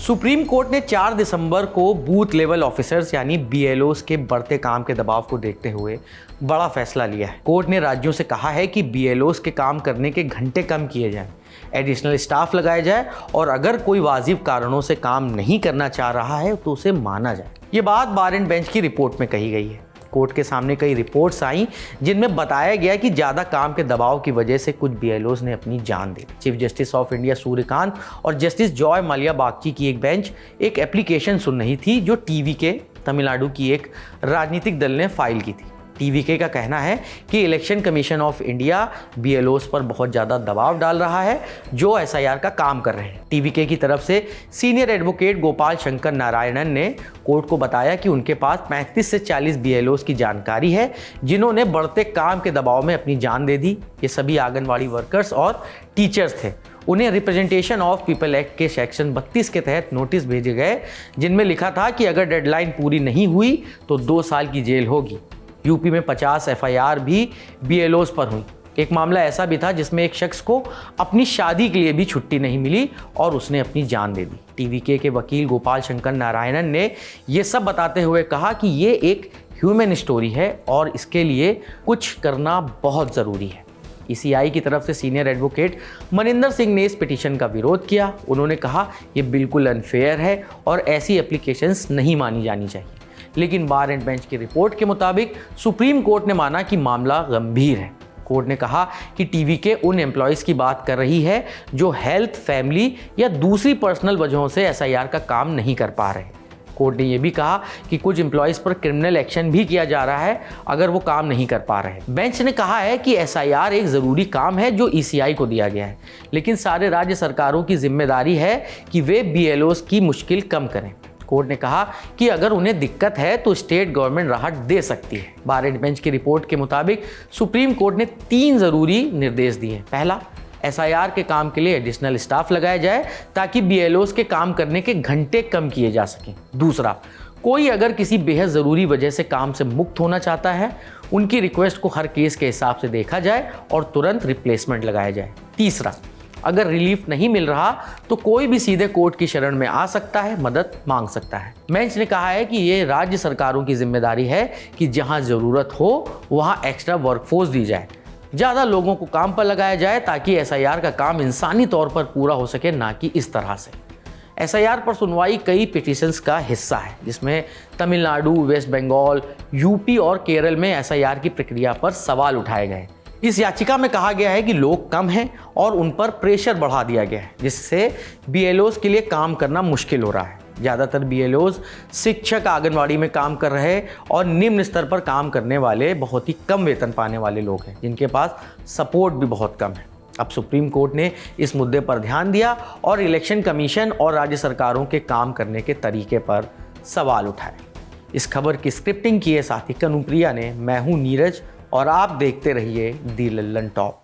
Supreme court ने 4 दिसंबर को booth level officers यानी बीएलओस के बढ़ते काम के दबाव को देखते हुए बड़ा फैसला लिया है। कोर्ट ने राज्यों से कहा है कि बीएलओस के काम करने के घंटे कम किए जाएं, एडिशनल स्टाफ लगाया जाए और अगर कोई वाजिब कारणों से काम नहीं करना चाह रहा है तो उसे माना जाए। ये बात बार एंड बेंच की रिपोर्ट में कही गई है। कोर्ट के सामने कई रिपोर्ट्स आई जिनमें बताया गया कि ज़्यादा काम के दबाव की वजह से कुछ बीएलओस ने अपनी जान दी। Chief justice of India Suryakant और जस्टिस जॉय माल्या बागची की एक बेंच एक एप्लीकेशन सुन रही थी जो टीवीके तमिलनाडु की एक राजनीतिक दल ने फाइल की थी। टीवीके का कहना है कि इलेक्शन कमीशन ऑफ इंडिया बीएलओस पर बहुत ज़्यादा दबाव डाल रहा है जो एसआईआर का काम कर रहे हैं। टीवीके की तरफ से सीनियर एडवोकेट गोपाल शंकर नारायणन ने कोर्ट को बताया कि उनके पास 35 से 40 बीएलओस की जानकारी है जिन्होंने बढ़ते काम के दबाव में अपनी जान दे दी। ये सभी आंगनवाड़ी वर्कर्स और टीचर्स थे। उन्हें रिप्रेजेंटेशन ऑफ पीपल एक्ट के सेक्शन 32 के तहत नोटिस भेजे गए जिनमें लिखा था कि अगर डेडलाइन पूरी नहीं हुई तो 2 साल की जेल होगी। यूपी में 50 एफआईआर भी बीएलओस पर हुई। एक मामला ऐसा भी था जिसमें एक शख्स को अपनी शादी के लिए भी छुट्टी नहीं मिली और उसने अपनी जान दे दी। टीवीके के वकील गोपाल शंकर नारायणन ने ये सब बताते हुए कहा कि ये एक ह्यूमन स्टोरी है और इसके लिए कुछ करना बहुत ज़रूरी है। ईसीआई की तरफ से सीनियर एडवोकेट मनिंदर सिंह ने इस पिटीशन का विरोध किया। उन्होंने कहा ये बिल्कुल अनफेयर है और ऐसी एप्लीकेशंस नहीं मानी जानी चाहिए। लेकिन बार एंड बेंच की रिपोर्ट के मुताबिक सुप्रीम कोर्ट ने माना कि मामला गंभीर है। कोर्ट ने कहा कि टीवीके उन एम्प्लॉयज़ की बात कर रही है जो हेल्थ, फैमिली या दूसरी पर्सनल वजहों से एसआईआर का काम नहीं कर पा रहे। कोर्ट ने यह भी कहा कि कुछ एम्प्लॉयज़ पर क्रिमिनल एक्शन भी किया जा रहा है अगर वो काम नहीं कर पा रहे। बेंच ने कहा है कि एसआईआर एक ज़रूरी काम है जो ईसीआई को दिया गया है, लेकिन सारे राज्य सरकारों की जिम्मेदारी है कि वे बीएलओस की मुश्किल कम करें। कोर्ट ने कहा कि अगर उन्हें दिक्कत है तो स्टेट गवर्नमेंट राहत दे सकती है। बार एंड बेंच की रिपोर्ट के मुताबिक सुप्रीम कोर्ट ने 3 ज़रूरी निर्देश दिए। पहला, एसआईआर के काम के लिए एडिशनल स्टाफ लगाया जाए ताकि बीएलओस के काम करने के घंटे कम किए जा सकें। दूसरा, कोई अगर किसी बेहद ज़रूरी वजह से काम से मुक्त होना चाहता है, उनकी रिक्वेस्ट को हर केस के हिसाब से देखा जाए और तुरंत रिप्लेसमेंट लगाया जाए। तीसरा, अगर रिलीफ नहीं मिल रहा तो कोई भी सीधे कोर्ट की शरण में आ सकता है, मदद मांग सकता है। बेंच ने कहा है कि ये राज्य सरकारों की जिम्मेदारी है कि जहां ज़रूरत हो वहां एक्स्ट्रा वर्कफोर्स दी जाए, ज़्यादा लोगों को काम पर लगाया जाए ताकि एसआईआर का काम इंसानी तौर पर पूरा हो सके, ना कि इस तरह से। एसआईआर पर सुनवाई कई पिटीशंस का हिस्सा है जिसमें तमिलनाडु, वेस्ट बंगाल, यूपी और केरल में एसआईआर की प्रक्रिया पर सवाल उठाए गए। इस याचिका में कहा गया है कि लोग कम हैं और उन पर प्रेशर बढ़ा दिया गया है जिससे बीएलओस के लिए काम करना मुश्किल हो रहा है। ज़्यादातर बीएलओस शिक्षक, आंगनवाड़ी में काम कर रहे और निम्न स्तर पर काम करने वाले बहुत ही कम वेतन पाने वाले लोग हैं जिनके पास सपोर्ट भी बहुत कम है। अब सुप्रीम कोर्ट ने इस मुद्दे पर ध्यान दिया और इलेक्शन कमीशन और राज्य सरकारों के काम करने के तरीके पर सवाल उठाए। इस खबर की स्क्रिप्टिंग की है साथी कनुप्रिया ने। मैं हूँ नीरज और आप देखते रहिए दी लल्लन टॉप।